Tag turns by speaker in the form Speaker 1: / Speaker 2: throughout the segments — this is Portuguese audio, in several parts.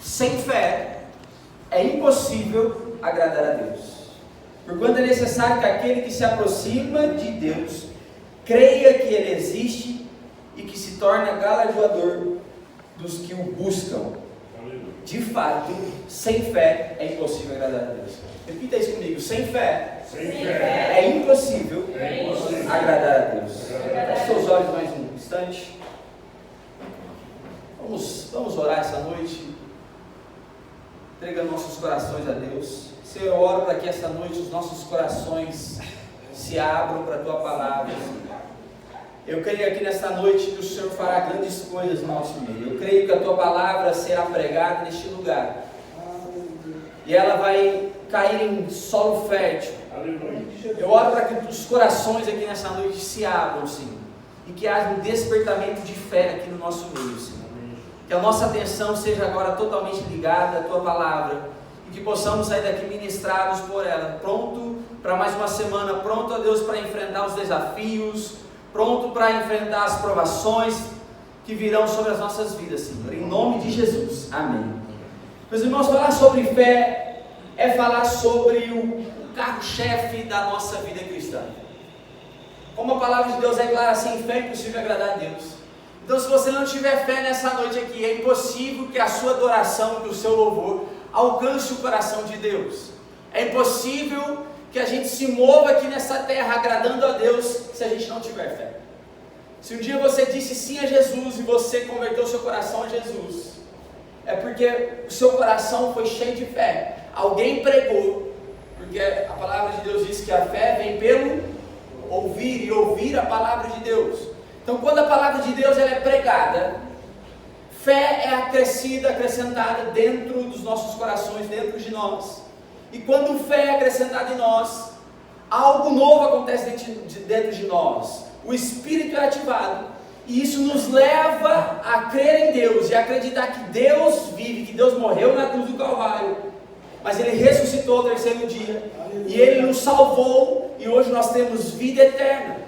Speaker 1: sem fé é impossível agradar a Deus. Porquanto é necessário que aquele que se aproxima de Deus creia que Ele existe e que se torna galardoador dos que o buscam. De fato, sem fé é impossível agradar a Deus. Repita isso comigo: sem fé, é impossível agradar a Deus. Feche seus olhos mais um instante. Vamos orar essa noite, entregando nossos corações a Deus. Senhor, eu oro para que essa noite os nossos corações se abram para a Tua palavra. Eu creio aqui nesta noite que o Senhor fará grandes coisas no nosso meio. Eu creio que a Tua palavra será pregada neste lugar. E ela vai cair em solo fértil. Eu oro para que os corações aqui nessa noite se abram, Senhor. E que haja um despertamento de fé aqui no nosso meio, Senhor. Que a nossa atenção seja agora totalmente ligada à Tua palavra. E que possamos sair daqui ministrados por ela. Pronto para mais uma semana. Pronto, ó Deus, para enfrentar os desafios. Pronto para enfrentar as provações que virão sobre as nossas vidas, Senhor. Em nome de Jesus. Amém. Meus irmãos, falar sobre fé é falar sobre o carro-chefe da nossa vida cristã. Como a palavra de Deus é clara, sem fé é impossível agradar a Deus. Então, se você não tiver fé nessa noite aqui, é impossível que a sua adoração, que o seu louvor alcance o coração de Deus. É impossível que a gente se mova aqui nessa terra agradando a Deus se a gente não tiver fé. Se um dia você disse sim a Jesus e você converteu o seu coração a Jesus, é porque o seu coração foi cheio de fé. Alguém pregou, porque a palavra de Deus diz que a fé vem pelo ouvir e ouvir a palavra de Deus. Então, quando a palavra de Deus ela é pregada, fé é acrescentada dentro dos nossos corações, dentro de nós. E quando fé é acrescentada em nós, algo novo acontece dentro de nós. O Espírito é ativado. E isso nos leva a crer em Deus e acreditar que Deus vive, que Deus morreu na cruz do Calvário, mas Ele ressuscitou ao terceiro dia. E Ele nos salvou e hoje nós temos vida eterna.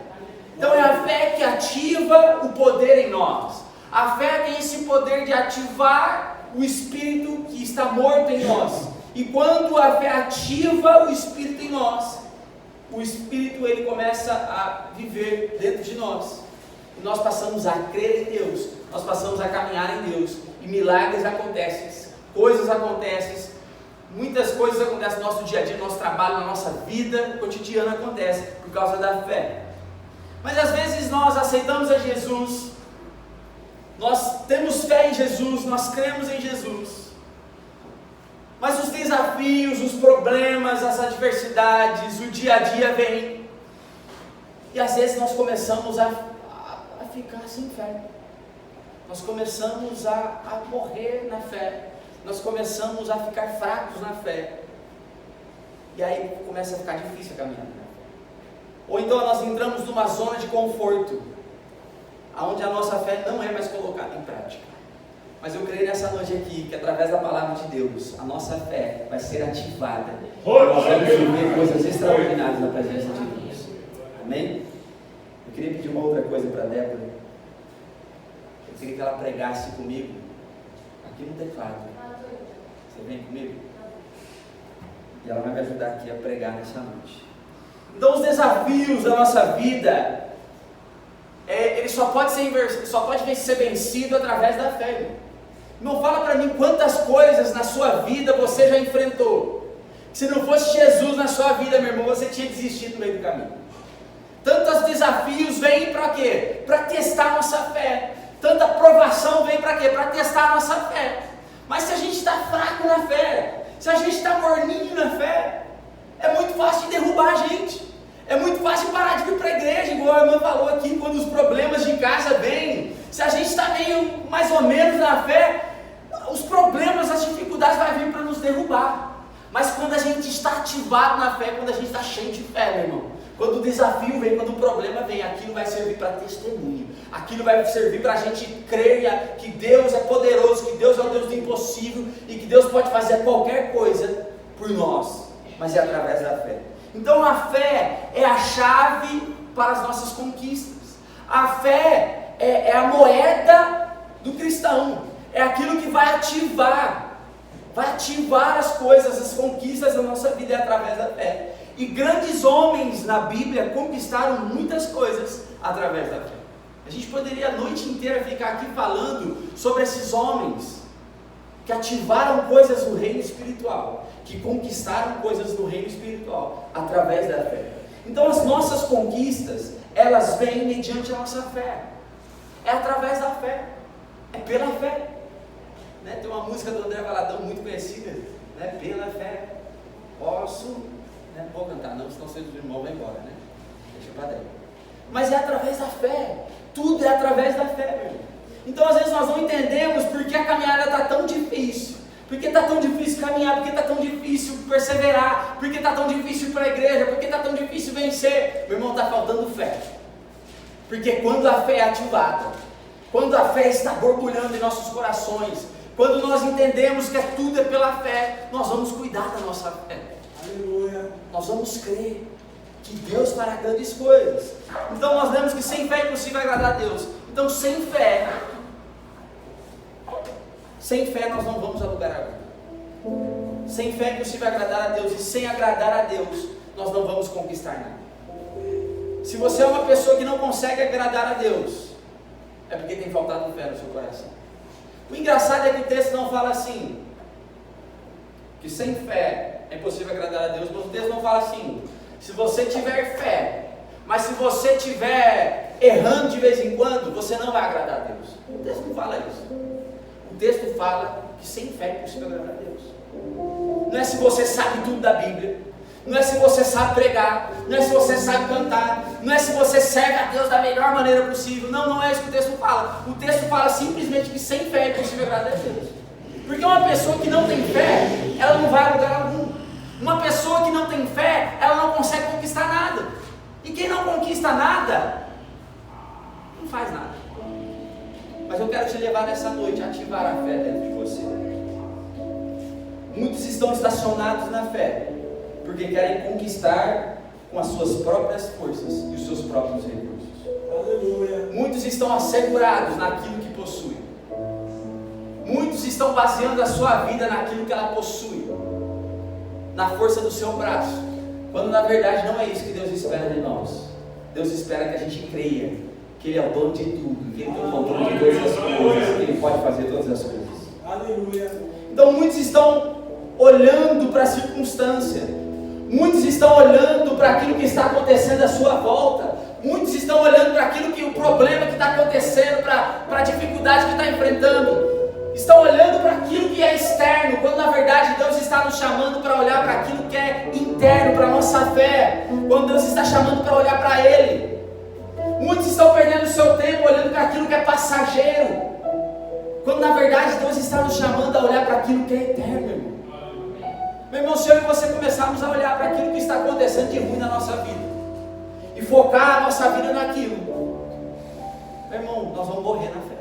Speaker 1: Então é a fé que ativa o poder em nós. A fé tem esse poder de ativar o Espírito que está morto em nós. E quando a fé ativa o Espírito em nós, o Espírito ele começa a viver dentro de nós. E nós passamos a crer em Deus, nós passamos a caminhar em Deus. E milagres acontecem, coisas acontecem, muitas coisas acontecem no nosso dia a dia, no nosso trabalho, na nossa vida cotidiana acontece por causa da fé. Mas às vezes nós aceitamos a Jesus, nós temos fé em Jesus, nós cremos em Jesus. Mas os desafios, os problemas, as adversidades, o dia a dia vem. E às vezes nós começamos a ficar sem fé. Nós começamos a morrer na fé. Nós começamos a ficar fracos na fé. E aí começa a ficar difícil a caminhar. Ou então nós entramos numa zona de conforto, onde a nossa fé não é mais colocada em prática. Mas eu creio nessa noite aqui, que através da palavra de Deus, a nossa fé vai ser ativada. Nós vamos viver coisas extraordinárias na presença de Deus. Amém? Eu queria pedir uma outra coisa para a Débora. Eu queria que ela pregasse comigo, aqui no teclado. Você vem comigo? E ela vai me ajudar aqui a pregar nessa noite. Então os desafios da nossa vida, ele só pode ser vencido através da fé. Irmão. Não fala para mim quantas coisas na sua vida você já enfrentou. Se não fosse Jesus na sua vida, meu irmão, você tinha desistido no meio do caminho. Tantos desafios vêm para quê? Para testar a nossa fé. Tanta provação vem para quê? Para testar a nossa fé. Mas se a gente está fraco na fé, se a gente está morninho na fé, é muito fácil de derrubar a gente. É muito fácil parar de vir para a igreja, igual a irmã falou aqui, quando os problemas de casa vêm. Se a gente está meio mais ou menos na fé, os problemas, as dificuldades vão vir para nos derrubar. Mas quando a gente está ativado na fé, quando a gente está cheio de fé, meu irmão, quando o desafio vem, quando o problema vem, aquilo vai servir para testemunho. Aquilo vai servir para a gente crer que Deus é poderoso, que Deus é o Deus do impossível e que Deus pode fazer qualquer coisa por nós, mas é através da fé. Então a fé é a chave para as nossas conquistas. A fé é a moeda do cristão. É aquilo que vai ativar vai ativar as coisas, as conquistas da nossa vida através da fé. E grandes homens na Bíblia conquistaram muitas coisas através da fé. A gente poderia a noite inteira ficar aqui falando sobre esses homens que ativaram coisas no reino espiritual, que conquistaram coisas no reino espiritual através da fé. Então as nossas conquistas, elas vêm mediante a nossa fé. É através da fé, é pela fé. Né? Tem uma música do André Valadão muito conhecida, né? Pela fé posso, né? Não vou cantar não, senão vocês irmãos vão embora, né? Deixa para daí. Mas é através da fé, tudo é através da fé, meu irmão. Então às vezes nós não entendemos porque a caminhada está tão difícil, porque está tão difícil caminhar, porque está tão difícil perseverar, porque está tão difícil ir para a igreja, porque está tão difícil vencer. Meu irmão, está faltando fé. Porque quando a fé é ativada, quando a fé está borbulhando em nossos corações, quando nós entendemos que tudo é pela fé, nós vamos cuidar da nossa fé. Aleluia. Nós vamos crer que Deus fará grandes coisas. Então nós lemos que sem fé é impossível agradar a Deus. Então sem fé nós não vamos a lugar algum. Sem fé é impossível agradar a Deus, e sem agradar a Deus nós não vamos conquistar nada. Se você é uma pessoa que não consegue agradar a Deus, é porque tem faltado fé no seu coração. O engraçado é que o texto não fala assim, que sem fé é impossível agradar a Deus, mas o texto não fala assim, se você tiver fé, mas se você estiver errando de vez em quando, você não vai agradar a Deus. O texto não fala isso. O texto fala que sem fé é impossível agradar a Deus. Não é se você sabe tudo da Bíblia, não é se você sabe pregar, não é se você sabe cantar, não é se você serve a Deus da melhor maneira possível. Não é isso que o texto fala. O texto fala simplesmente que sem fé é impossível agradar a Deus. Porque uma pessoa que não tem fé, ela não vai a lugar algum. Uma pessoa que não tem fé, ela não consegue conquistar nada. E quem não conquista nada, não faz nada. Mas eu quero te levar nessa noite a ativar a fé dentro de você. Muitos estão estacionados na fé, porque querem conquistar com as suas próprias forças e os seus próprios recursos. Aleluia. Muitos estão assegurados naquilo que possuem. Muitos estão baseando a sua vida naquilo que ela possui, na força do seu braço, quando na verdade não é isso que Deus espera de nós. Deus espera que a gente creia que Ele é o dono de tudo, que Ele tem o controle de todas as coisas, que Ele pode fazer todas as coisas. Aleluia. Então muitos estão olhando para a circunstância, muitos estão olhando para aquilo que está acontecendo à sua volta, muitos estão olhando para aquilo que o problema que está acontecendo, para a dificuldade que está enfrentando, estão olhando para aquilo que é externo, quando na verdade Deus está nos chamando para olhar para aquilo que é interno, para a nossa fé, quando Deus está chamando para olhar para Ele. Muitos estão perdendo o seu tempo olhando para aquilo que é passageiro, quando na verdade Deus está nos chamando a olhar para aquilo que é eterno, meu irmão. Meu irmão, se eu e você começarmos a olhar para aquilo que está acontecendo de ruim na nossa vida e focar a nossa vida naquilo, meu irmão, nós vamos morrer na fé.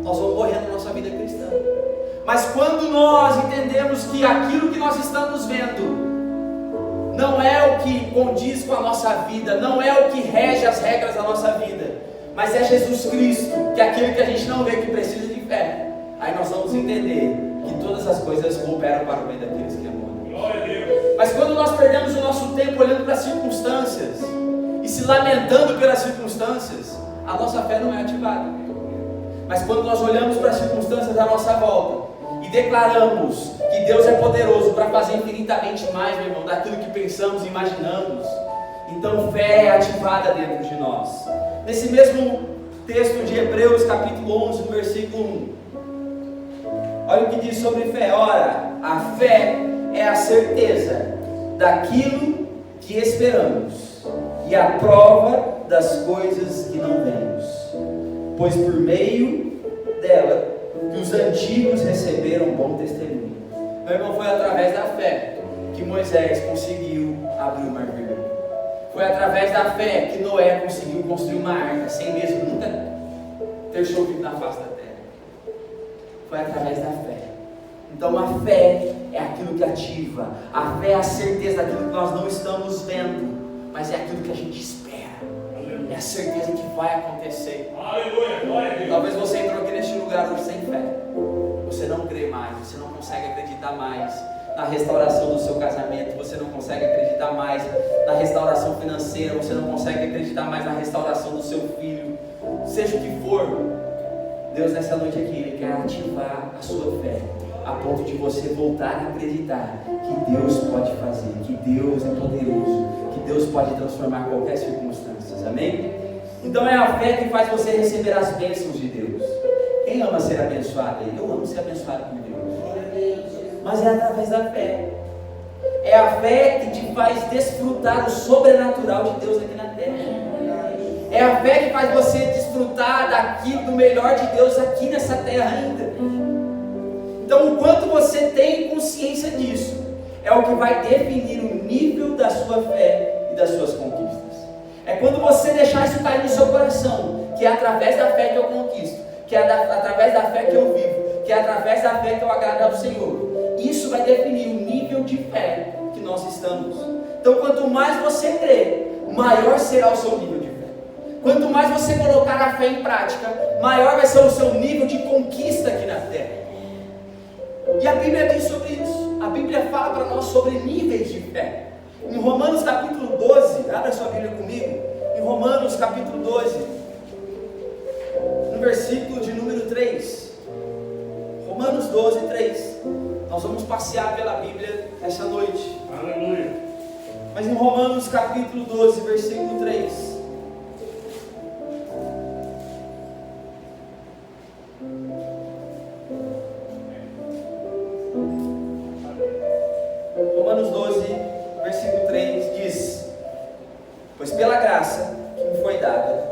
Speaker 1: Nós vamos morrer na nossa vida cristã. Mas quando nós entendemos que aquilo que nós estamos vendo não é o que condiz com a nossa vida, não é o que rege as regras da nossa vida, mas é Jesus Cristo, que é aquele que a gente não vê, que precisa de fé, aí nós vamos entender que todas as coisas cooperam para o bem daqueles que amam a Deus. Mas quando nós perdemos o nosso tempo olhando para as circunstâncias e se lamentando pelas circunstâncias, a nossa fé não é ativada. Mas quando nós olhamos para as circunstâncias à nossa volta e declaramos que Deus é poderoso para fazer infinitamente mais, meu irmão, daquilo que pensamos e imaginamos, então fé é ativada dentro de nós. Nesse mesmo texto de Hebreus, capítulo 11, no versículo 1, olha o que diz sobre fé. Ora, a fé é a certeza daquilo que esperamos e a prova das coisas que não vemos, pois por meio dela que os antigos receberam bom testemunho. Meu irmão, foi através da fé que Moisés conseguiu abrir o mar vermelho. Foi através da fé que Noé conseguiu construir uma arca sem mesmo nunca ter chovido na face da terra. Foi através da fé. Então a fé é aquilo que ativa. A fé é a certeza daquilo que nós não estamos vendo, mas é aquilo que a gente espera. É a certeza que vai acontecer. Aleluia, glória a Deus. Talvez você entrou aqui neste lugar hoje sem fé. Você não crê, mais, você não consegue acreditar mais na restauração do seu casamento, você não consegue acreditar mais na restauração financeira, você não consegue acreditar mais na restauração do seu filho, seja o que for, Deus nessa noite aqui, Ele quer ativar a sua fé, a ponto de você voltar a acreditar que Deus pode fazer, que Deus é poderoso, que Deus pode transformar qualquer circunstância, amém? Então é a fé que faz você receber as bênçãos de Deus. Quem ama ser abençoado? Eu amo ser abençoado por Deus, mas é através da fé. É a fé que te faz desfrutar o sobrenatural de Deus aqui na terra. É a fé que faz você desfrutar daquilo, do melhor de Deus aqui nessa terra ainda. Então o quanto você tem consciência disso é o que vai definir o nível da sua fé e das suas conquistas. É quando você deixar isso cair no seu coração, que é através da fé que eu conquisto, que é através da fé que eu vivo, que é através da fé que eu agrado ao Senhor. Isso vai definir o nível de fé que nós estamos. Então quanto mais você crer, maior será o seu nível de fé. Quanto mais você colocar a fé em prática, maior vai ser o seu nível de conquista aqui na terra. E a Bíblia diz sobre isso. A Bíblia fala para nós sobre níveis de fé. Em Romanos capítulo 12, abra sua Bíblia comigo, em Romanos capítulo 12, no versículo de número 3, Romanos 12, 3, nós vamos passear pela Bíblia essa noite.
Speaker 2: Aleluia.
Speaker 1: Mas em Romanos capítulo 12, versículo 3, Romanos 12, versículo 3 diz: pois pela graça que me foi dada,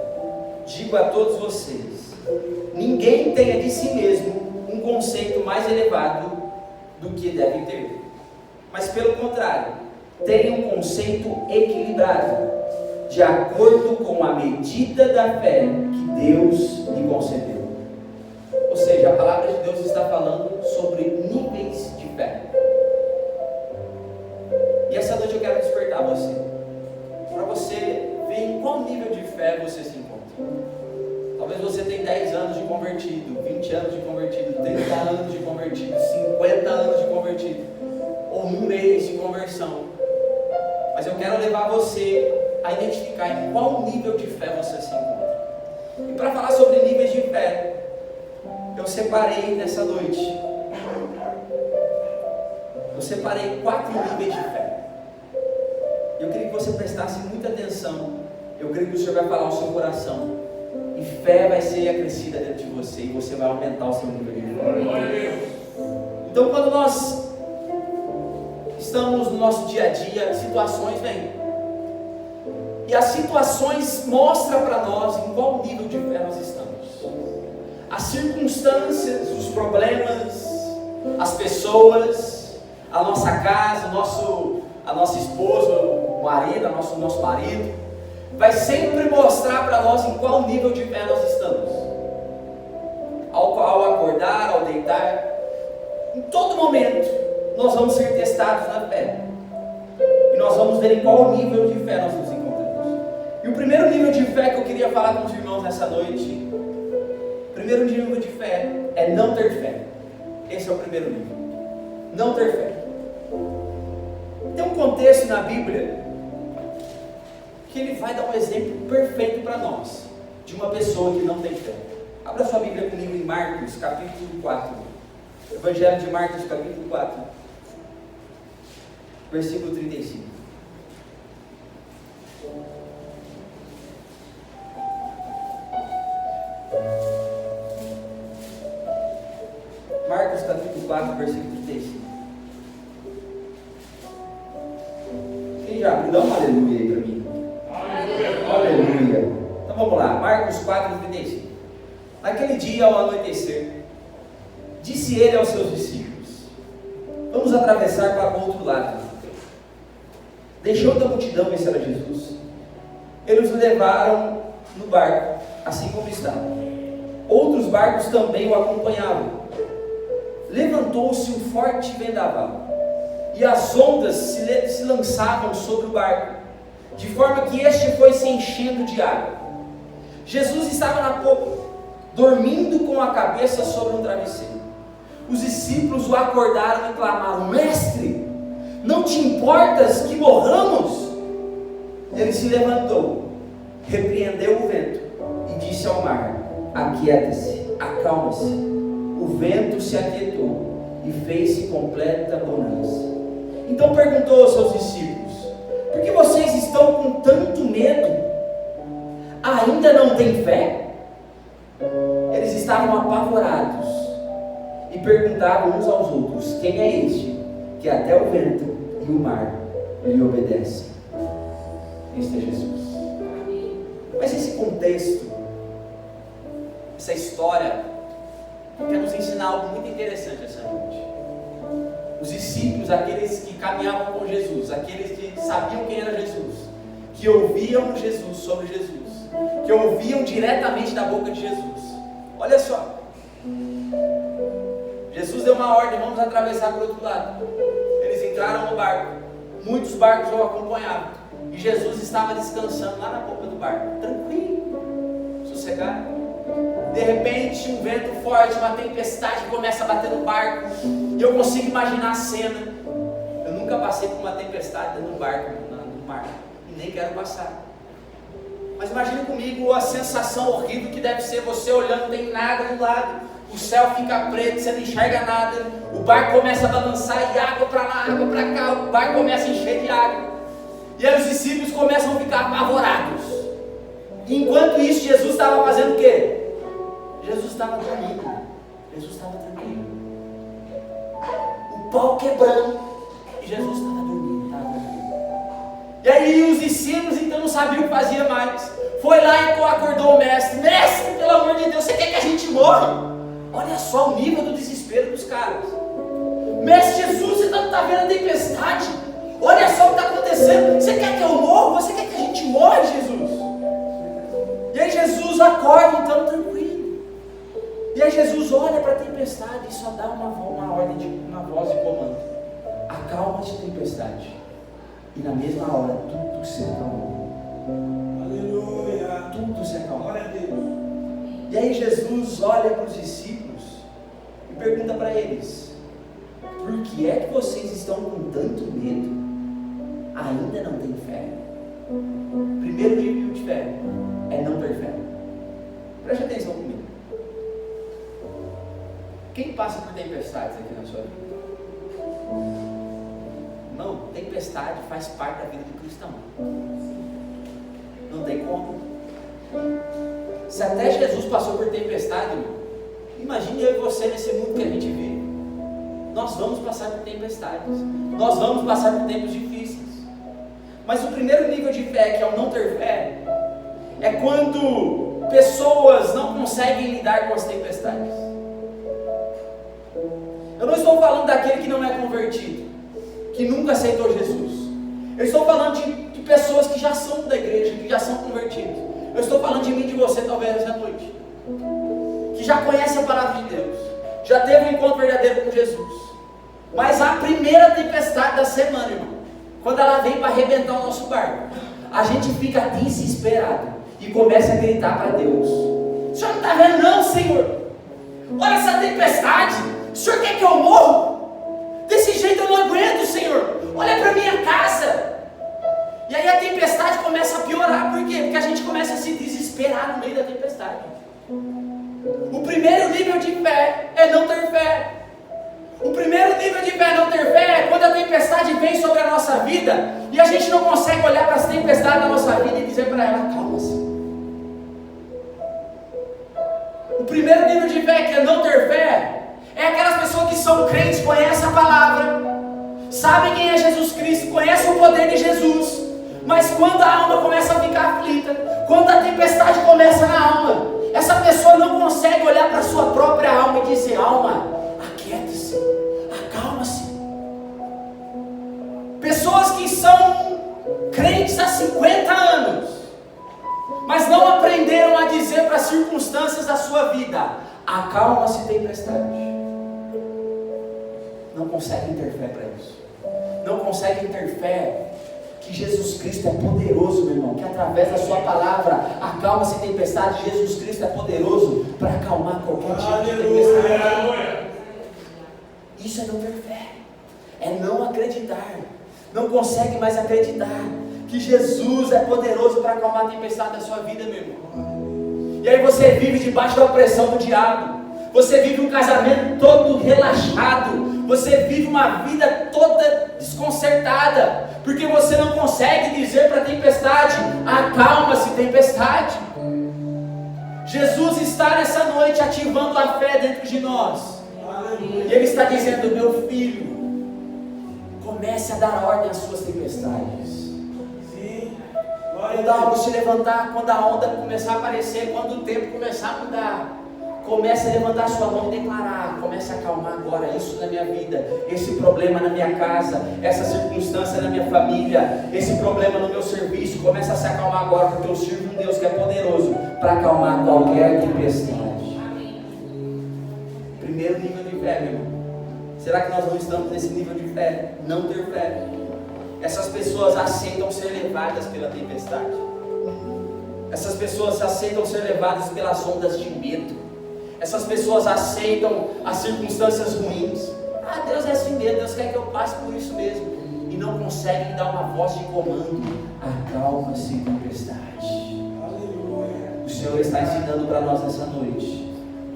Speaker 1: digo a todos vocês, ninguém tenha de si mesmo um conceito mais elevado do que deve ter, mas pelo contrário, tenha um conceito equilibrado, de acordo com a medida da fé que Deus lhe concedeu. Ou seja, a palavra de Deus está falando sobre níveis de fé. E essa noite eu quero despertar você, para você ver em qual nível de fé você se encontra. Talvez você tenha 10 anos de convertido, 20 anos de convertido, 30 anos de convertido, 50 anos de convertido, ou um mês de conversão. Mas eu quero levar você a identificar em qual nível de fé você se encontra. E para falar sobre níveis de fé, eu separei nessa noite, eu separei 4 níveis de fé. Eu queria que você prestasse muita atenção. Eu creio que o Senhor vai falar ao seu coração, e fé vai ser acrescida dentro de você, e você vai aumentar o seu nível de fé. Então quando nós estamos no nosso dia a dia, situações vêm, e as situações mostram para nós em qual nível de fé nós estamos. As circunstâncias, os problemas, as pessoas, a nossa casa, a nossa esposa, o marido, nosso marido, vai sempre mostrar para nós em qual nível de fé nós estamos. Ao acordar, ao deitar, em todo momento, nós vamos ser testados na fé. E nós vamos ver em qual nível de fé nós nos encontramos. E o primeiro nível de fé que eu queria falar com os irmãos nessa noite, o primeiro nível de fé é não ter fé. Esse é o primeiro nível. Não ter fé. Tem um contexto na Bíblia que ele vai dar um exemplo perfeito para nós, de uma pessoa que não tem fé. Abra sua Bíblia comigo em Marcos, capítulo 4. Evangelho de Marcos, capítulo 4, versículo 35. Marcos, capítulo 4, versículo 35. Quem já abriu, dá um aleluia aí para mim. Aleluia. Então vamos lá, Marcos 4, 35. Naquele dia, ao anoitecer, disse ele aos seus discípulos: vamos atravessar para o outro lado. Deixou da multidão, esse era Jesus. Eles o levaram no barco, assim como estava. Outros barcos também o acompanhavam. Levantou-se um forte vendaval, e as ondas se lançavam sobre o barco, de forma que este foi se enchendo de água. Jesus estava na popa, dormindo com a cabeça sobre um travesseiro. os discípulos o acordaram e clamaram: Mestre, não te importas que morramos? Ele se levantou, repreendeu o vento e disse ao mar: Aquieta-se, acalma-se. O vento se aquietou e fez-se completa bonança. Então perguntou aos seus discípulos: Por que vocês estão com tanto medo? Ainda não têm fé? Eles estavam apavorados e perguntavam uns aos outros: Quem é este que até o vento e o mar lhe obedecem? Este é Jesus. Mas esse contexto, essa história, quer nos ensinar algo muito interessante essa noite. Os discípulos, aqueles que caminhavam com Jesus, aqueles que sabiam quem era Jesus, que ouviam Jesus sobre Jesus, que ouviam diretamente da boca de Jesus. Olha só, Jesus deu uma ordem: vamos atravessar para o outro lado. Eles entraram no barco, muitos barcos o acompanhavam, e Jesus estava descansando lá na boca do barco, tranquilo, sossegado. De repente, um vento forte, uma tempestade começa a bater no barco, e eu consigo imaginar a cena. Eu nunca passei por uma tempestade dentro do barco, no mar, e nem quero passar. Mas imagine comigo a sensação horrível que deve ser você olhando, não tem nada do lado, o céu fica preto, você não enxerga nada, o barco começa a balançar, e água para lá, água para cá, o barco começa a encher de água, e aí os discípulos começam a ficar apavorados. Enquanto isso, Jesus estava fazendo o quê? Jesus estava dormindo, Jesus estava tranquilo, o pau quebrando, e Jesus estava dormindo, E aí os discípulos então não sabiam o que fazia mais. Foi lá e acordou o mestre: Mestre, pelo amor de Deus, você quer que a gente morra? Olha só o nível do desespero dos caras. Mestre Jesus, você não está vendo a tempestade? Olha só o que está acontecendo. Você quer que eu morra? Você quer que a gente morra, Jesus? E aí Jesus acorda então tranquilo. E aí Jesus olha para a tempestade e só dá uma ordem, uma voz de comando: Acalma-te, tempestade. E na mesma hora tudo se acalmou. Aleluia! Tudo se acalmou. Glória a Deus. E aí Jesus olha para os discípulos e pergunta para eles: Por que é que vocês estão com tanto medo? Ainda não têm fé? Primeiro nível de fé é não ter fé. Preste atenção comigo. Quem passa por tempestades aqui na sua vida? Não, tempestade faz parte da vida do cristão. Não tem como. Se até Jesus passou por tempestade, imagine eu e você nesse mundo que a gente vive. Nós vamos passar por tempestades, nós vamos passar por tempos difíceis. Mas o primeiro nível de fé, que é o não ter fé, é quando pessoas não conseguem lidar com as tempestades. Eu não estou falando daquele que não é convertido, que nunca aceitou Jesus. Eu estou falando de pessoas que já são da igreja, que já são convertidos. Eu estou falando de mim e de você talvez essa noite, que já conhece a palavra de Deus, já teve um encontro verdadeiro com Jesus. Mas a primeira tempestade da semana, irmão, quando ela vem para arrebentar o nosso barco, a gente fica desesperado e começa a gritar para Deus: O Senhor não está vendo não, Senhor? Olha essa tempestade, o Senhor quer que eu morra? Desse jeito eu não aguento, Senhor. Olha para minha casa. E aí a tempestade começa a piorar. Por quê? Porque a gente começa a se desesperar no meio da tempestade. O primeiro nível de fé é não ter fé. O primeiro nível de fé, não ter fé, é quando a tempestade vem sobre a nossa vida e a gente não consegue olhar para as tempestades da nossa vida e dizer para ela: calma-se. O primeiro nível de fé, que é não ter fé, é aquelas pessoas que são crentes, conhecem a palavra, sabem quem é Jesus Cristo, conhecem o poder de Jesus, mas quando a alma começa a ficar aflita, quando a tempestade começa na alma, essa pessoa não consegue olhar para a sua própria alma e dizer: alma, aquieta-se, acalma-se. Pessoas que são crentes há 50 anos, mas não aprenderam a dizer para as circunstâncias da sua vida: acalma-se, tempestade. Não conseguem ter fé para isso. Não conseguem ter fé que Jesus Cristo é poderoso, meu irmão, que através da sua palavra, acalma-se tempestade. Jesus Cristo é poderoso para acalmar qualquer tipo de tempestade. acreditar, não consegue mais acreditar que Jesus é poderoso para acalmar a tempestade da sua vida, meu irmão. E aí você vive debaixo da opressão do diabo, você vive um casamento todo relaxado, você vive uma vida toda desconcertada, porque você não consegue dizer para a tempestade: acalma-se, tempestade. Jesus está nessa noite ativando a fé dentro de nós. E Ele está dizendo: meu filho, comece a dar ordem às suas tempestades. Quando algo se levantar, quando a onda começar a aparecer, quando o tempo começar a mudar, comece a levantar sua mão e declarar: comece a acalmar agora isso na minha vida, esse problema na minha casa, essa circunstância na minha família, esse problema no meu serviço, comece a se acalmar agora, porque eu sirvo um Deus que é poderoso para acalmar qualquer tempestade. Primeiro nível de fé, meu irmão. Será que nós não estamos nesse nível de fé? Não ter fé. Essas pessoas aceitam ser levadas pela tempestade. Essas pessoas aceitam ser levadas pelas ondas de medo. Essas pessoas aceitam as circunstâncias ruins. Ah, Deus é assim mesmo, Deus quer que eu passe por isso mesmo. E não conseguem dar uma voz de comando: acalma-se, tempestade. O Senhor está ensinando para nós nessa noite.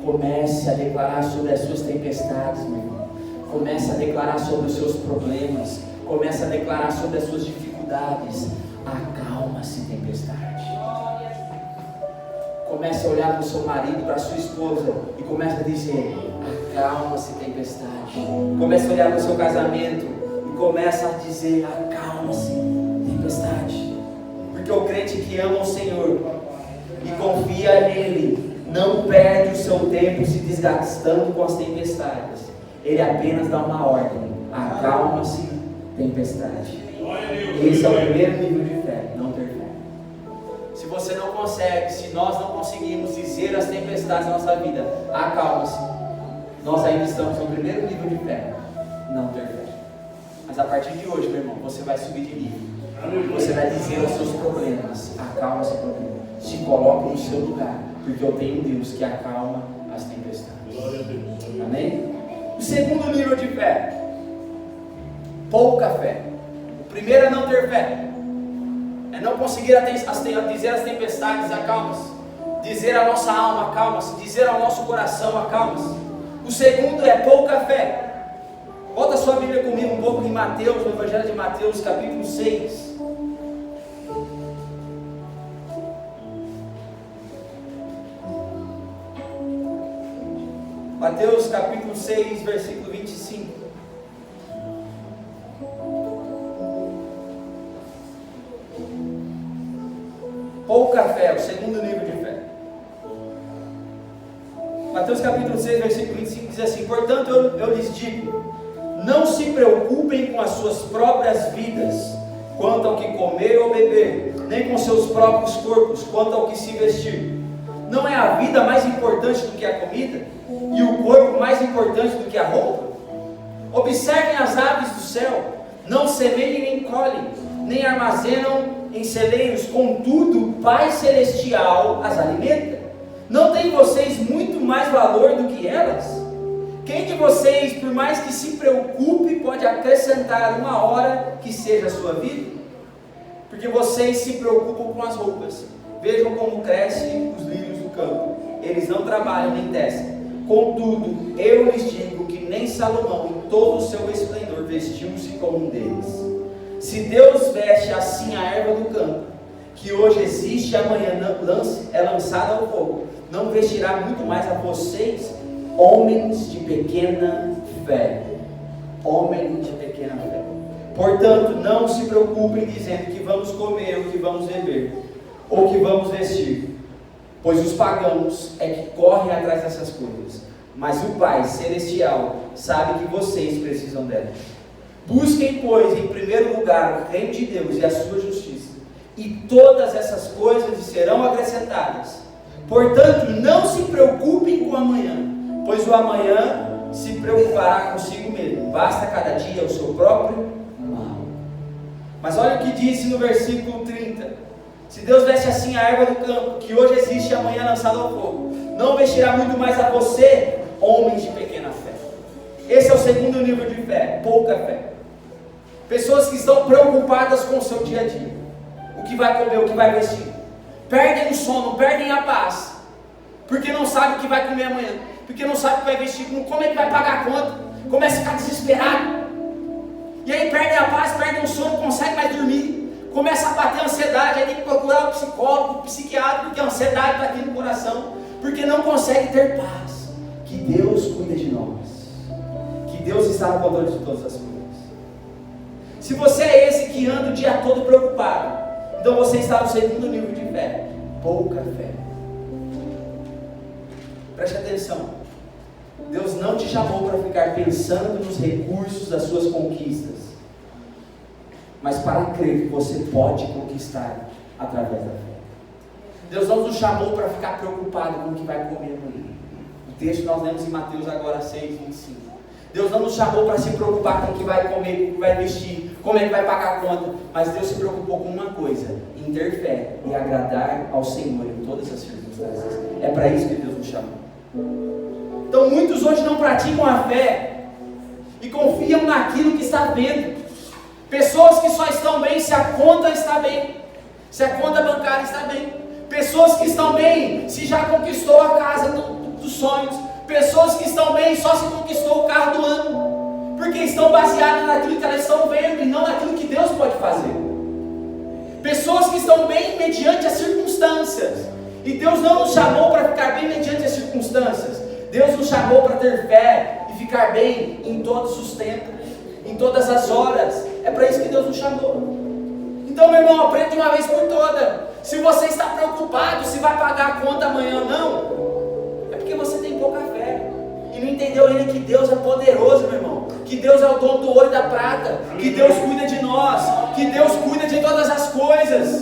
Speaker 1: Comece a declarar sobre as suas tempestades, meu irmão. Comece a declarar sobre os seus problemas. Comece a declarar sobre as suas dificuldades. Acalma-se, tempestade. Comece a olhar para o seu marido, para a sua esposa, e comece a dizer: acalma-se, tempestade. Comece a olhar para o seu casamento e comece a dizer: acalma-se, tempestade. Porque o crente que ama o Senhor e confia nele não perde o seu tempo se desgastando com as tempestades. Ele apenas dá uma ordem: acalma-se, tempestade. Esse é o primeiro nível de fé, não ter fé. Se você não consegue, se nós não conseguimos dizer às tempestades da nossa vida: acalma-se, nós ainda estamos no primeiro nível de fé, não ter fé. Mas a partir de hoje, meu irmão, você vai subir de nível. Você vai dizer aos seus problemas: acalma-se, problema. Se coloque no seu lugar, porque eu tenho um Deus que acalma as tempestades. Amém? O segundo nível de fé, pouca fé. O primeiro é não ter fé, é não conseguir dizer às tempestades: acalma-se. Dizer à nossa alma: acalma-se. Dizer ao nosso coração: acalma-se. O segundo é pouca fé. Volta a sua Bíblia comigo um pouco em Mateus, no Evangelho de Mateus, capítulo 6. Mateus capítulo 6, versículo 25. Pouca fé, o segundo nível de fé. Mateus capítulo 6, versículo 25 diz assim: portanto eu lhes digo, não se preocupem com as suas próprias vidas, quanto ao que comer ou beber, nem com seus próprios corpos, quanto ao que se vestir. Não é a vida mais importante do que a comida? E o corpo mais importante do que a roupa? Observem as aves do céu, não semeiam nem colhem, nem armazenam em celeiros, contudo o Pai Celestial as alimenta. Não têm vocês muito mais valor do que elas? Quem de vocês, por mais que se preocupe, pode acrescentar uma hora que seja a sua vida? Porque vocês se preocupam com as roupas. Vejam como crescem os lírios do campo. Eles não trabalham nem tecem. Contudo, eu lhes digo que nem Salomão, em todo o seu esplendor, vestiu-se como um deles. Se Deus veste assim a erva do campo, que hoje existe e amanhã é lançada ao fogo, não vestirá muito mais a vocês, homens de pequena fé. Homens de pequena fé. Portanto, não se preocupem dizendo que vamos comer, ou que vamos beber, ou que vamos vestir, pois os pagãos é que correm atrás dessas coisas, mas o Pai Celestial sabe que vocês precisam delas. Busquem, pois, em primeiro lugar o reino de Deus e a sua justiça, e todas essas coisas lhes serão acrescentadas. Portanto, não se preocupem com o amanhã, pois o amanhã se preocupará consigo mesmo. Basta cada dia o seu próprio mal. Mas olha o que disse no versículo 30. Se Deus veste assim a erva do campo, que hoje existe e amanhã lançada ao fogo, não vestirá muito mais a você, homens de pequena fé. Esse é o segundo nível de fé, pouca fé. Pessoas que estão preocupadas com o seu dia a dia. O que vai comer, o que vai vestir. Perdem o sono, perdem a paz. Porque não sabe o que vai comer amanhã. Porque não sabe o que vai vestir, como é que vai pagar a conta. Começa a ficar desesperado. E aí perdem a paz, perdem o sono, não consegue mais dormir. Começa a bater a ansiedade, aí tem que procurar o psicólogo, o psiquiatra, porque a ansiedade está aqui no coração. Porque não consegue ter paz. Que Deus cuida de nós. Que Deus está no controle de todas as coisas. Se você é esse que anda o dia todo preocupado, então você está no segundo nível de fé. Pouca fé. Preste atenção. Deus não te chamou para ficar pensando nos recursos das suas conquistas, mas para crer que você pode conquistar através da fé. Deus não nos chamou para ficar preocupado com o que vai comer amanhã. O texto nós lemos em Mateus agora 6:25. Deus não nos chamou para se preocupar com o que vai comer, com o que vai vestir, como é que vai pagar a conta, mas Deus se preocupou com uma coisa: em ter fé e agradar ao Senhor em todas as circunstâncias. É para isso que Deus nos chamou. Então muitos hoje não praticam a fé e confiam naquilo que está vendo. Pessoas que só estão bem se a conta está bem, se a conta bancária está bem. Pessoas que estão bem se já conquistou a casa dos sonhos. Pessoas que estão bem só se conquistou o carro do ano, porque estão baseadas naquilo que elas estão vendo e não naquilo que Deus pode fazer. Pessoas que estão bem mediante as circunstâncias, e Deus não nos chamou para ficar bem mediante as circunstâncias. Deus nos chamou para ter fé e ficar bem em todos os tempos, em todas as horas. É para isso que Deus nos chamou. Então, meu irmão, aprenda de uma vez por toda. Se você está preocupado se vai pagar a conta amanhã ou não, é porque você tem pouca fé e não entendeu ainda que Deus é poderoso, meu irmão. Que Deus é o dono do ouro e da prata. Que Deus cuida de nós. Que Deus cuida de todas as coisas.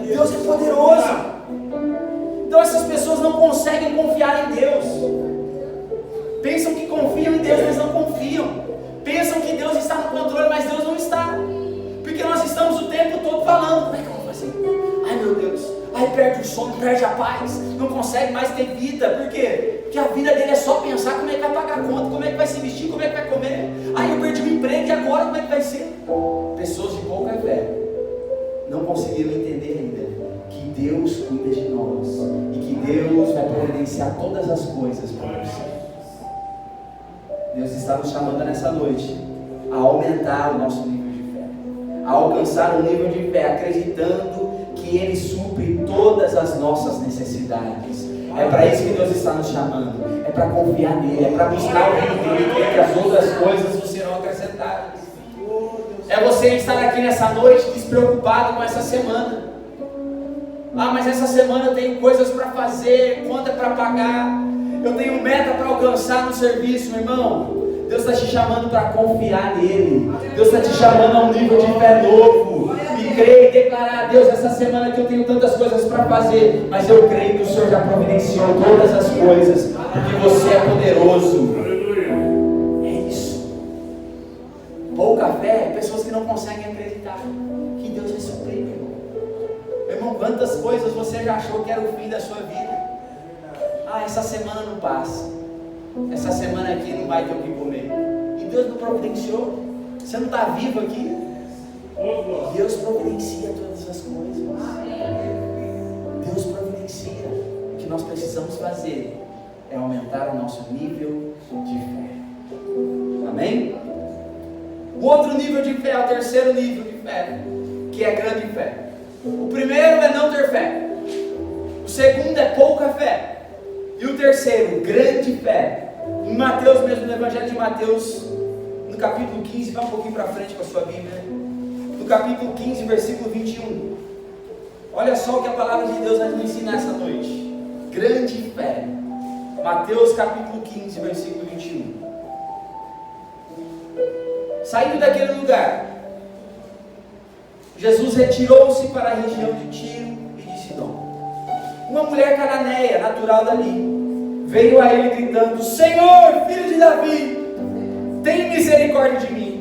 Speaker 1: Deus é poderoso. Então essas pessoas não conseguem confiar em Deus. Pensam que confiam em Deus, mas não confiam. Pensam que Deus está no controle, mas Deus não está. Porque nós estamos o tempo todo falando: como é que eu vou fazer? Ai meu Deus, ai perde o sono, perde a paz, não consegue mais ter vida. Por quê? Porque a vida dele é só pensar como é que vai pagar a conta, como é que vai se vestir, como é que vai comer. Ai, eu perdi o emprego e agora como é que vai ser? Pessoas de pouca fé não conseguiram entender ainda que Deus cuida de nós e que Deus vai providenciar todas as coisas para você. Deus está nos chamando nessa noite a aumentar o nosso nível de fé, a alcançar um nível de fé, acreditando que Ele supre todas as nossas necessidades. É para isso que Deus está nos chamando, é para confiar nele, é para buscar o reino dele, que as outras coisas nos serão acrescentadas. É você estar aqui nessa noite despreocupado com essa semana. Ah, mas essa semana eu tenho coisas para fazer, conta para pagar, eu tenho meta para alcançar no serviço, meu irmão. Deus está te chamando para confiar nele. Deus está te chamando a um nível de fé novo. E crer e declarar: Deus, essa semana que eu tenho tantas coisas para fazer, mas eu creio que o Senhor já providenciou todas as coisas, porque você é poderoso. É isso. Pouca fé, pessoas que não conseguem acreditar que Deus vai suprir, meu irmão. Meu irmão, quantas coisas você já achou que era o fim da sua vida? Ah, essa semana não passa. Essa semana aqui não vai ter o que comer. E Deus não providenciou. Você não está vivo aqui. Deus providencia todas as coisas. Deus providencia. O que nós precisamos fazer é aumentar o nosso nível de fé. Amém? O outro nível de fé é o terceiro nível de fé, que é grande fé. O primeiro é não ter fé. O segundo é pouca fé. E o terceiro, grande fé. Em Mateus mesmo, no Evangelho de Mateus, no capítulo 15, vai um pouquinho para frente com a sua Bíblia. No capítulo 15, versículo 21. Olha só o que a palavra de Deus vai nos ensinar essa noite. Grande fé. Mateus capítulo 15, versículo 21. Saindo daquele lugar, Jesus retirou-se para a região de Tiro e de Sidom. Uma mulher cananeia, natural dali, veio a ele gritando: Senhor, filho de Davi, tem misericórdia de mim.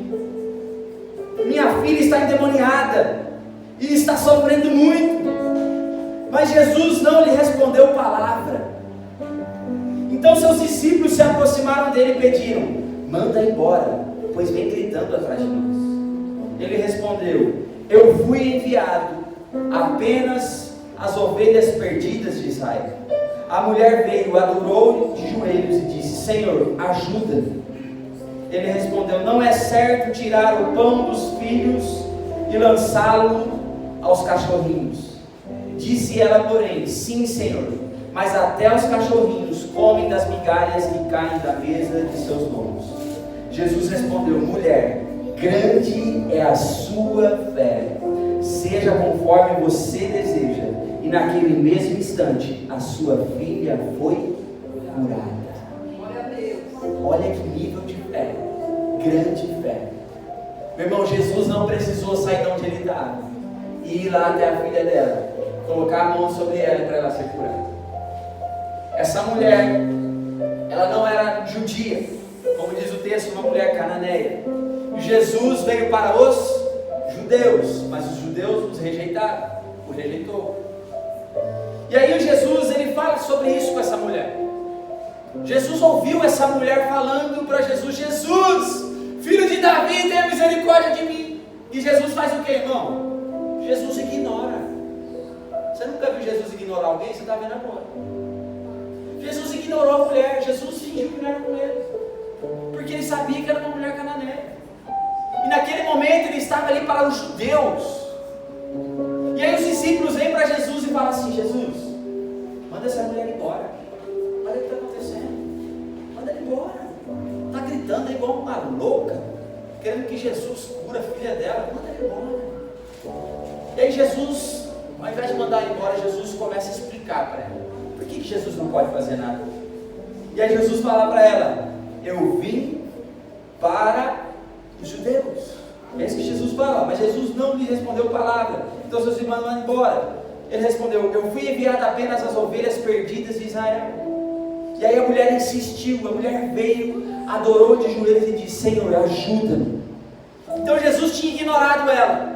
Speaker 1: Minha filha está endemoniada e está sofrendo muito. Mas Jesus não lhe respondeu palavra. Então seus discípulos se aproximaram dele e pediram: manda embora, pois vem gritando atrás de nós. Ele respondeu: eu fui enviado apenas às ovelhas perdidas de Israel. A mulher veio, adorou de joelhos e disse: Senhor, ajuda-me. Ele respondeu: não é certo tirar o pão dos filhos e lançá-lo aos cachorrinhos. Disse ela, porém: sim, Senhor, mas até os cachorrinhos comem das migalhas que caem da mesa de seus donos. Jesus respondeu: mulher, grande é a sua fé, seja conforme você deseja. E naquele mesmo instante a sua filha foi curada. Olha que nível de fé, grande fé. Meu irmão, Jesus não precisou sair de onde ele estava e ir lá até a filha dela, colocar a mão sobre ela para ela ser curada. Essa mulher, ela não era judia, como diz o texto, uma mulher cananeia. Jesus veio para os judeus, mas os judeus os rejeitaram, o rejeitou. E aí Jesus, ele fala sobre isso com essa mulher. Jesus ouviu essa mulher falando para Jesus: Jesus, filho de Davi, tenha misericórdia de mim. E Jesus faz o que, irmão? Jesus ignora. Você nunca viu Jesus ignorar alguém? Você está vendo agora. Jesus ignorou a mulher. Jesus fingiu que não era com ele, porque ele sabia que era uma mulher cananeia. E naquele momento ele estava ali para os judeus. E aí os discípulos vêm para Jesus e falam assim: Jesus, manda essa mulher embora. Olha o que está acontecendo. Manda ela embora. Está gritando igual uma louca, querendo que Jesus cura a filha dela. Manda ela embora. E aí Jesus, ao invés de mandar ela embora, Jesus começa a explicar para ela por que Jesus não pode fazer nada. E aí Jesus fala para ela: eu vim para os judeus. É isso que Jesus fala, mas Jesus não lhe respondeu palavra. Então seus irmãos vão embora. Ele respondeu: eu fui enviado apenas às ovelhas perdidas de Israel. E aí a mulher insistiu, a mulher veio, adorou de joelhos e disse: Senhor, ajuda-me. Então Jesus tinha ignorado ela.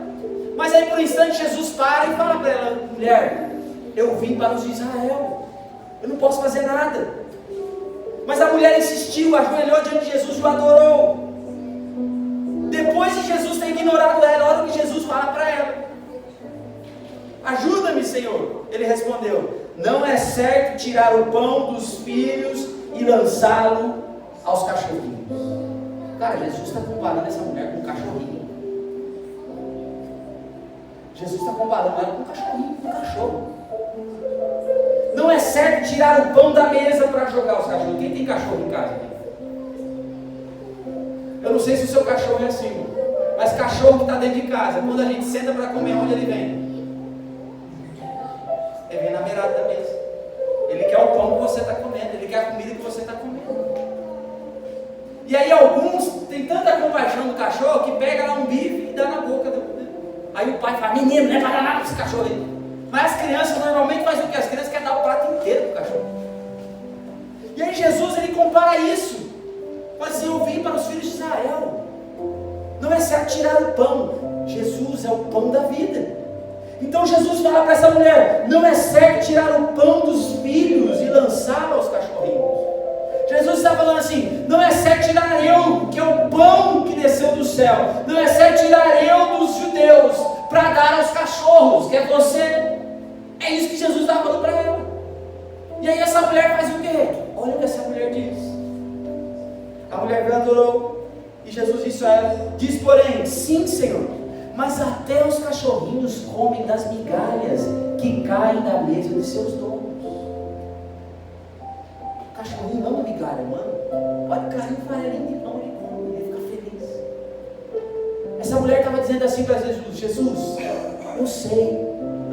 Speaker 1: Mas aí por um instante Jesus para e fala para ela: mulher, eu vim para os de Israel, eu não posso fazer nada. Mas a mulher insistiu, ajoelhou diante de Jesus e o adorou. Depois de Jesus ter ignorado ela, olha o que Jesus fala para ela: ajuda-me, Senhor. Ele respondeu: não é certo tirar o pão dos filhos e lançá-lo aos cachorrinhos. Cara, Jesus está comparando essa mulher com um cachorrinho. Jesus está comparando ela com um cachorrinho, com um cachorro. Não é certo tirar o pão da mesa para jogar os cachorros. Quem tem cachorro em casa? Eu não sei se o seu cachorro é assim, mas cachorro que está dentro de casa, quando a gente senta para comer, onde ele vem? Ele vem na beirada da mesa. Ele quer o pão que você está comendo, ele quer a comida que você está comendo. E aí alguns têm tanta compaixão do cachorro que pega lá um bife e dá na boca do... Aí o pai fala: menino, não é para nada esse cachorro aí. Mas as crianças normalmente fazem o que? As crianças querem dar o prato inteiro para o cachorro. E aí Jesus, ele compara isso. Fala assim: eu vim para os filhos de Israel. Não é certo tirar o pão. Jesus é o pão da vida. Então Jesus fala para essa mulher: não é certo tirar o pão dos filhos e lançá-lo aos cachorrinhos. Jesus está falando assim: não é certo tirar eu, que é o pão que desceu do céu. Não é certo tirar eu dos judeus para dar aos cachorros, que é você. É isso que Jesus está falando para ela. E aí essa mulher faz o quê? Olha o que essa mulher diz. A mulher veio, adorou, e Jesus disse a ela: diz, porém, sim, Senhor, mas até os cachorrinhos comem das migalhas que caem da mesa de seus donos. O cachorrinho ama migalha, mano. Pode cair um farelinho de pão, ele come, ele fica feliz. Essa mulher estava dizendo assim para Jesus: Jesus, eu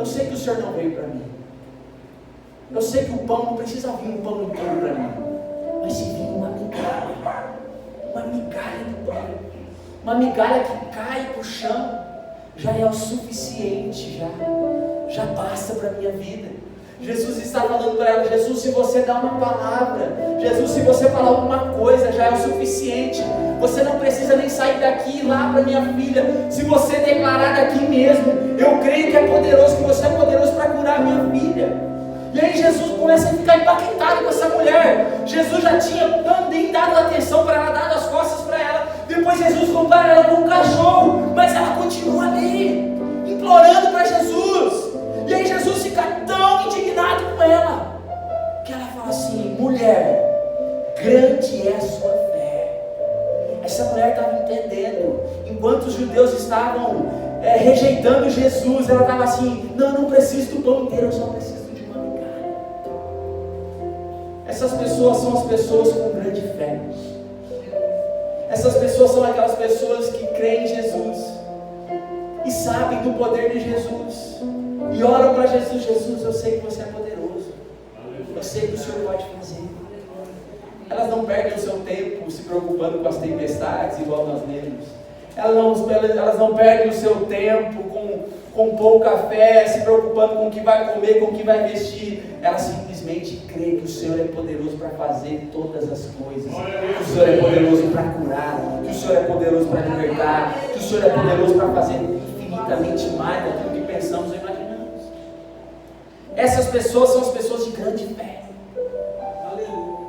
Speaker 1: sei que o Senhor não veio para mim. Eu sei que o pão não precisa vir um pão inteiro para mim, mas se vir uma migalha de pão, uma migalha que cai para o chão, já é o suficiente, já basta para a minha vida. Jesus está falando para ela: Jesus, se você dá uma palavra, Jesus, se você falar alguma coisa, já é o suficiente. Você não precisa nem sair daqui e ir lá para minha filha. Se você declarar daqui mesmo, eu creio que é poderoso, que você é poderoso para curar a minha filha. E aí Jesus começa a ficar impactado com essa mulher. Jesus já tinha também dado atenção para ela, dado as costas para ela. Depois Jesus compara ela com um cachorro, mas ela grande é a sua fé. Essa mulher estava entendendo. Enquanto os judeus estavam rejeitando Jesus, ela estava assim: não preciso do pão inteiro, eu só preciso de uma migalha. Essas pessoas são as pessoas com grande fé. Essas pessoas são aquelas pessoas que creem em Jesus e sabem do poder de Jesus e oram para Jesus: Jesus, eu sei que você é poderoso, eu sei que o Senhor pode fazer. Elas não perdem o seu tempo se preocupando com as tempestades, igual nós lemos. Elas não perdem o seu tempo com pouca fé, se preocupando com o que vai comer, com o que vai vestir. Elas simplesmente creem que o Senhor é poderoso para fazer todas as coisas, que o Senhor é poderoso para curar, que o Senhor é poderoso para libertar, que o Senhor é poderoso para fazer infinitamente mais daquilo que pensamos ou imaginamos. Essas pessoas são as pessoas de grande fé.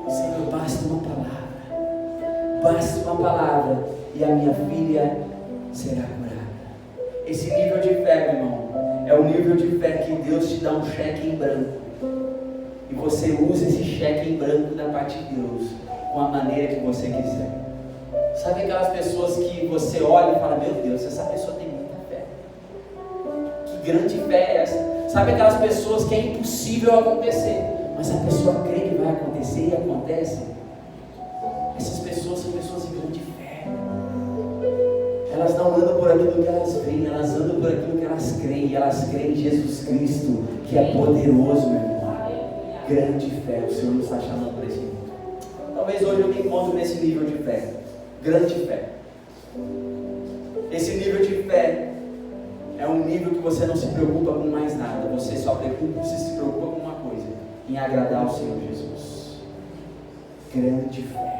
Speaker 1: Senhor, basta uma palavra e a minha filha será curada. Esse nível de fé, meu irmão, é o nível de fé que Deus te dá um cheque em branco e você usa esse cheque em branco da parte de Deus com a maneira que você quiser. Sabe aquelas pessoas que você olha e fala: meu Deus, essa pessoa tem muita fé, que grande fé é essa? Sabe aquelas pessoas que é impossível acontecer, mas a pessoa crê que vai acontecer e acontece? Essas pessoas são pessoas de grande fé. Elas não andam por aquilo que elas veem, elas andam por aquilo que elas creem. E elas creem em Jesus Cristo, que é poderoso, meu irmão. Grande fé, o Senhor nos está chamando para esse nível. Talvez hoje eu me encontre nesse nível de fé, grande fé. Esse nível de fé é um nível que você não se preocupa com mais nada, você se preocupa com uma coisa: em agradar ao Senhor Jesus. Grande fé.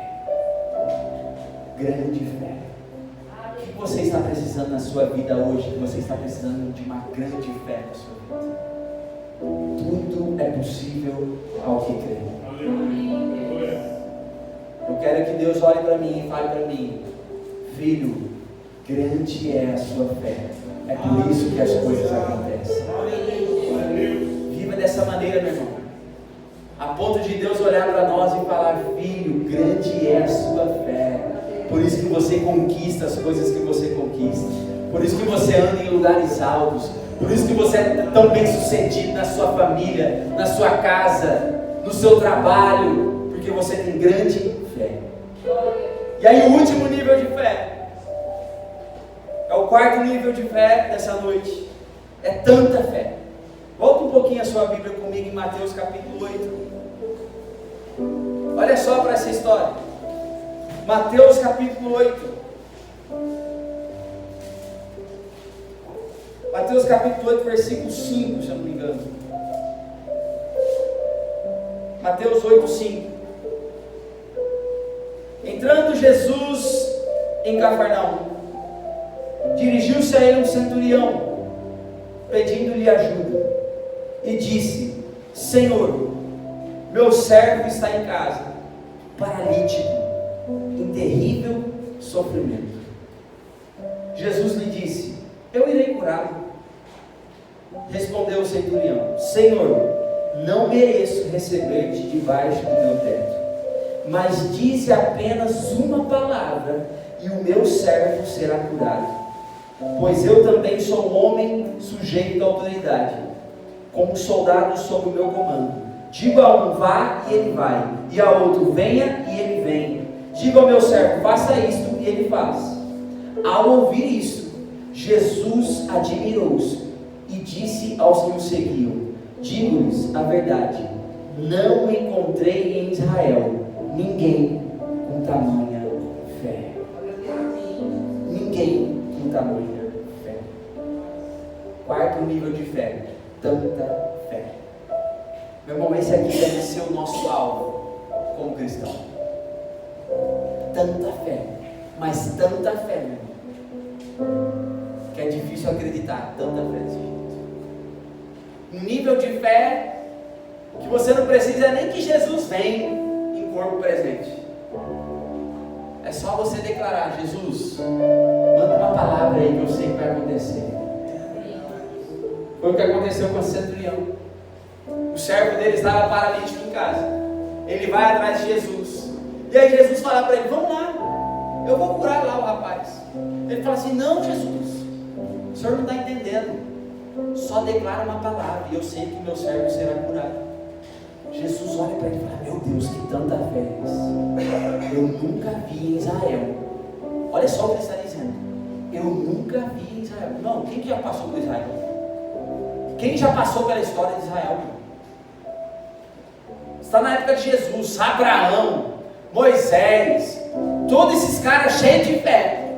Speaker 1: Grande fé. O que você está precisando na sua vida hoje? Que você está precisando de uma grande fé na sua vida. Tudo é possível ao que crê. Eu quero que Deus olhe para mim e fale para mim: filho, grande é a sua fé. É por isso que as coisas acontecem. Viva dessa maneira, meu irmão, a ponto de Deus olhar para nós e falar: filho, grande é a sua fé. Por isso que você conquista as coisas que você conquista. Por isso que você anda em lugares altos. Por isso que você é tão bem sucedido na sua família, na sua casa, no seu trabalho, porque você tem grande fé. E aí o último nível de fé, é o quarto nível de fé dessa noite, é tanta fé. Volta um pouquinho a sua Bíblia comigo em Mateus capítulo 8. Olha só para essa história. Mateus capítulo 8. Mateus capítulo 8, versículo 5, se eu não me engano. Mateus 8, 5. Entrando Jesus em Cafarnaum, dirigiu-se a ele um centurião, pedindo-lhe ajuda, e disse: Senhor, meu servo está em casa, paralítico, em terrível sofrimento. Jesus lhe disse: eu irei curá-lo. Respondeu o centurião: Senhor, não mereço receber-te debaixo do meu teto, mas dize apenas uma palavra e o meu servo será curado. Pois eu também sou um homem sujeito à autoridade, como soldado sob o meu comando. Digo a um: vá, e ele vai, e a outro: venha, e ele vem. Digo ao meu servo: faça isto, e ele faz. Ao ouvir isso, Jesus admirou-se e disse aos que o seguiam: digo-lhes a verdade, não encontrei em Israel ninguém com tamanha fé. Ninguém com tamanha fé. Quarto nível de fé: tanta fé. Meu irmão, esse aqui deve ser o nosso alvo como cristão. Tanta fé, mas tanta fé, meu irmão, que é difícil acreditar. Tanta fé desse jeito. Um nível de fé que você não precisa nem que Jesus venha em corpo presente. É só você declarar: Jesus, manda uma palavra aí que eu sei que vai acontecer. Foi o que aconteceu com o centurião. O servo dele estava paralítico em casa. Ele vai atrás de Jesus. E aí Jesus fala para ele: vamos lá, eu vou curar lá o rapaz. Ele fala assim: não, Jesus, o senhor não está entendendo, só declara uma palavra e eu sei que meu servo será curado. Jesus olha para ele e fala: meu Deus, que tanta fé é essa? Eu nunca vi em Israel. Olha só o que ele está dizendo: eu nunca vi em Israel. Não, quem que já passou por Israel? Quem já passou pela história de Israel? Está na época de Jesus, Abraão, Moisés, todos esses caras cheios de fé.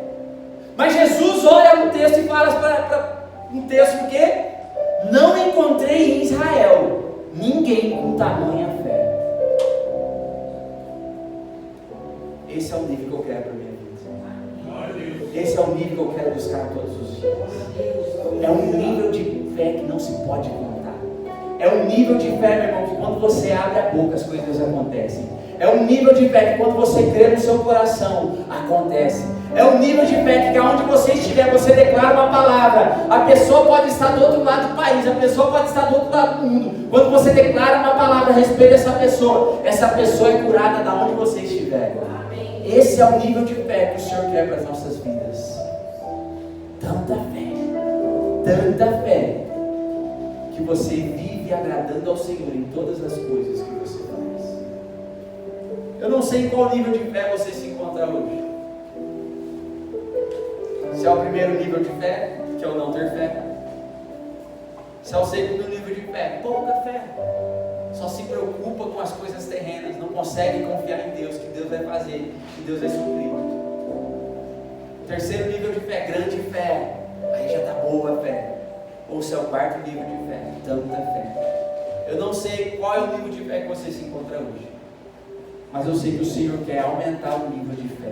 Speaker 1: Mas Jesus olha no texto e fala para um texto que não encontrei em Israel ninguém com tamanha fé. Esse é o nível que eu quero para a minha vida. Esse é o nível que eu quero buscar todos os dias. É um nível de fé que não se pode contar. É um nível de fé, meu irmão, que quando você abre a boca as coisas acontecem. É um nível de fé que quando você crê no seu coração, acontece. É um nível de fé que aonde você estiver, você declara uma palavra. A pessoa pode estar do outro lado do país, a pessoa pode estar do outro lado do mundo. Quando você declara uma palavra a respeito dessa pessoa é curada da onde você estiver. Esse é o nível de fé que o Senhor quer para as nossas vidas. Tanta fé, que você vive agradando ao Senhor em todas as coisas que você faz. Eu não sei em qual nível de fé você se encontra hoje. Se é o primeiro nível de fé, que é o não ter fé. Se é o segundo nível de fé, pouca fé. Só se preocupa com as coisas terrenas, não consegue confiar em Deus, que Deus vai fazer, que Deus vai suprir. Terceiro nível de fé, grande fé. Aí já está boa a fé. Ou se é o quarto nível de fé, tanta fé. Eu não sei qual é o nível de fé que você se encontra hoje, mas eu sei que o Senhor quer aumentar o nível de fé.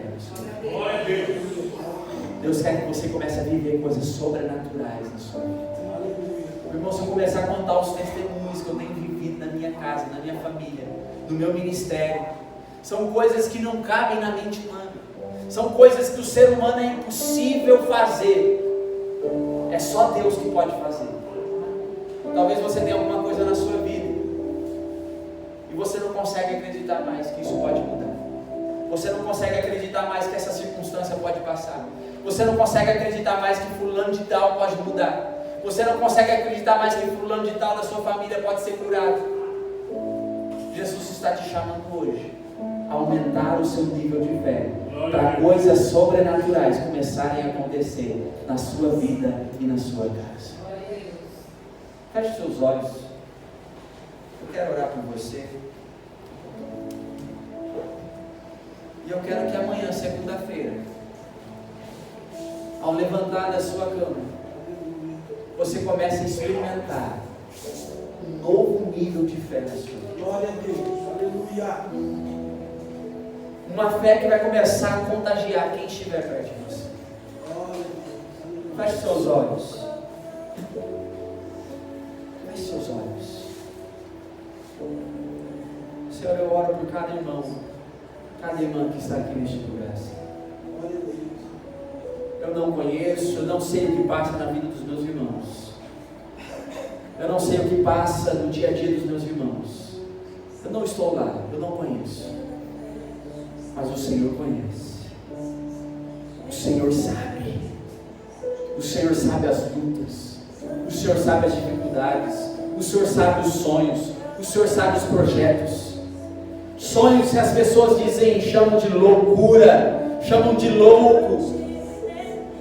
Speaker 1: Deus quer que você comece a viver coisas sobrenaturais na sua vida. Meu irmão, se eu começar a contar os testemunhos que eu tenho vivido na minha casa, na minha família, no meu ministério, são coisas que não cabem na mente humana. São coisas que o ser humano é impossível fazer. É só Deus que pode fazer. Talvez você tenha alguma coisa na sua vida e você não consegue acreditar mais que isso pode mudar. Você não consegue acreditar mais que essa circunstância pode passar. Você não consegue acreditar mais que fulano de tal pode mudar. Você não consegue acreditar mais que fulano de tal da sua família pode ser curado. Jesus está te chamando hoje a aumentar o seu nível de fé, para coisas sobrenaturais começarem a acontecer na sua vida e na sua casa. Feche seus olhos. Eu quero orar por você. E eu quero que amanhã, segunda-feira, ao levantar da sua cama, você comece a experimentar um novo nível de fé na sua vida.
Speaker 2: Glória a Deus, aleluia.
Speaker 1: Uma fé que vai começar a contagiar quem estiver perto de você. Feche seus olhos. Feche seus olhos. Senhor, eu oro por cada irmão, cada irmã que está aqui neste lugar. Eu não conheço, eu não sei o que passa na vida dos meus irmãos. Eu não sei o que passa no dia a dia dos meus irmãos. Eu não estou lá, eu não conheço. Mas o Senhor conhece. O Senhor sabe. O Senhor sabe as lutas. O Senhor sabe as dificuldades. O Senhor sabe os sonhos. O Senhor sabe os projetos. Sonhos que as pessoas dizem, chamam de loucura, chamam de loucos.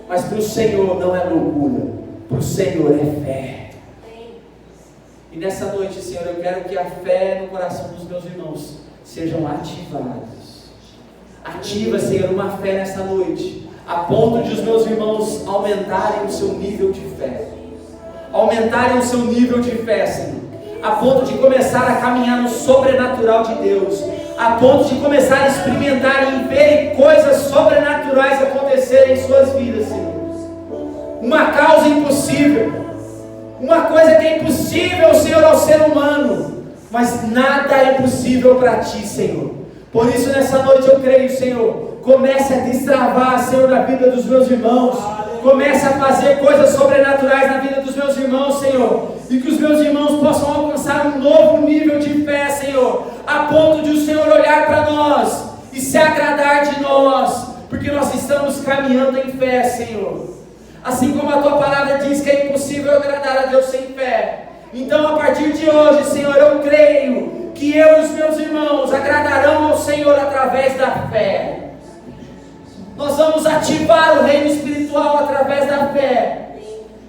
Speaker 1: Mas para o Senhor não é loucura. Para o Senhor é fé. E nessa noite, Senhor, eu quero que a fé no coração dos meus irmãos sejam ativadas. Ativa, Senhor, uma fé nessa noite, a ponto de os meus irmãos aumentarem o seu nível de fé. Aumentarem o seu nível de fé, Senhor. A ponto de começar a caminhar no sobrenatural de Deus. A ponto de começar a experimentar e ver coisas sobrenaturais acontecerem em suas vidas, Senhor. Uma causa impossível. Uma coisa que é impossível, Senhor, ao ser humano. Mas nada é impossível para Ti, Senhor. Por isso, nessa noite eu creio, Senhor, comece a destravar, Senhor, na vida dos meus irmãos. Comece a fazer coisas sobrenaturais na vida dos meus irmãos, Senhor. E que os meus irmãos possam alcançar um novo nível de fé, Senhor. A ponto de o Senhor olhar para nós e se agradar de nós, porque nós estamos caminhando em fé, Senhor. Assim como a tua palavra diz que é impossível agradar a Deus sem fé. Então, a partir de hoje, Senhor, eu creio que eu e os meus irmãos agradarão ao Senhor através da fé. Nós vamos ativar o reino espiritual através da fé.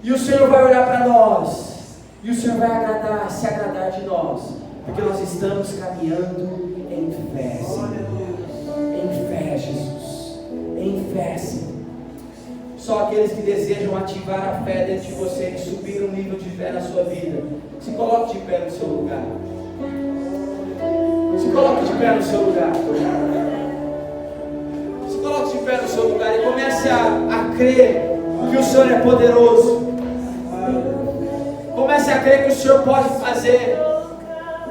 Speaker 1: E o Senhor vai olhar para nós. E o Senhor vai se agradar de nós. Porque nós estamos caminhando em fé, Senhor. Em fé, Jesus. Em fé, Senhor. Só aqueles que desejam ativar a fé dentro de você e subir um nível de fé na sua vida. Se coloque de pé no seu lugar. Se coloque de pé no seu lugar. Se coloque de pé no seu lugar e comece a crer que o Senhor é poderoso. Comece a crer que o Senhor pode fazer.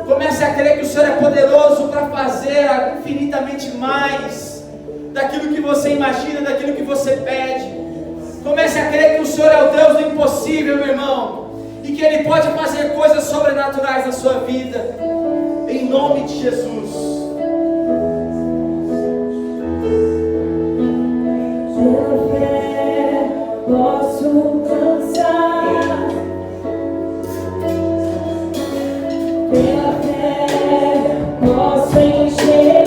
Speaker 1: Comece a crer que o Senhor é poderoso para fazer infinitamente mais daquilo que você imagina, daquilo que você pede. Comece a crer que o Senhor é o Deus do impossível, meu irmão, e que Ele pode fazer coisas sobrenaturais na sua vida, em nome de Jesus.
Speaker 3: Pela fé posso alcançar, pela fé posso enxergar.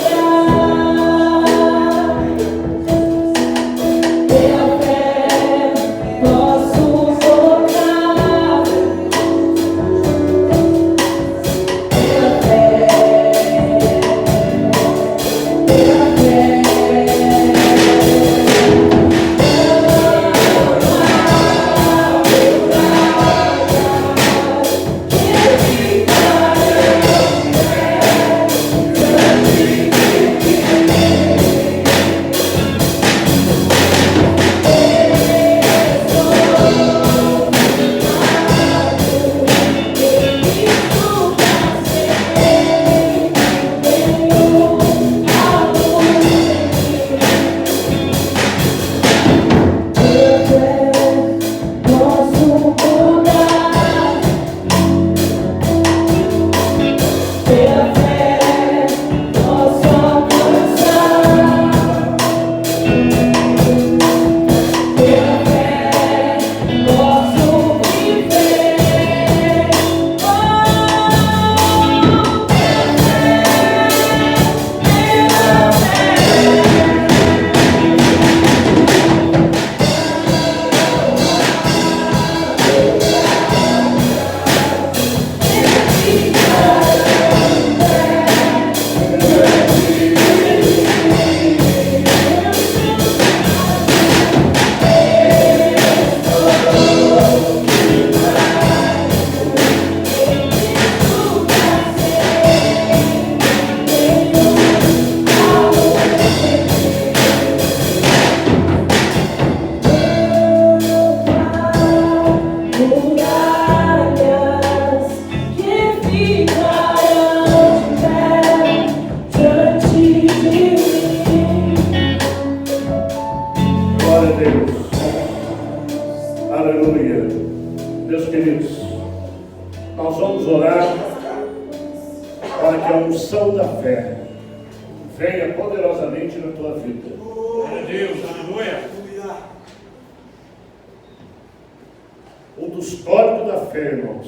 Speaker 2: Um dos tópicos da fé, irmãos,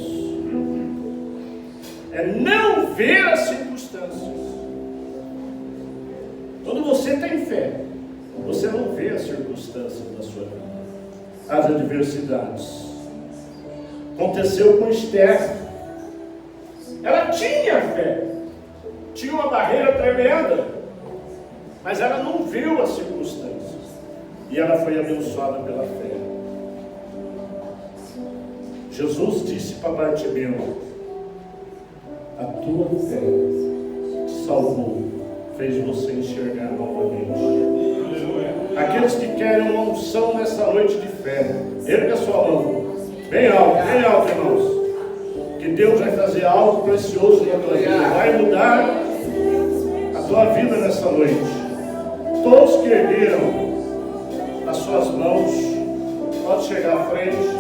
Speaker 2: é não ver as circunstâncias. Quando você tem fé, você não vê as circunstâncias da sua vida, as adversidades. Aconteceu com Esther. Ela tinha fé, tinha uma barreira tremenda, mas ela não viu as circunstâncias, e ela foi abençoada pela fé. Jesus disse para Bartimeu: a tua fé te salvou, fez você enxergar novamente. Aqueles que querem uma unção nessa noite de fé, erga sua mão, bem alto, irmãos, que Deus vai fazer algo precioso na tua vida, vai mudar a tua vida nessa noite. Todos que ergueram as suas mãos, pode chegar à frente.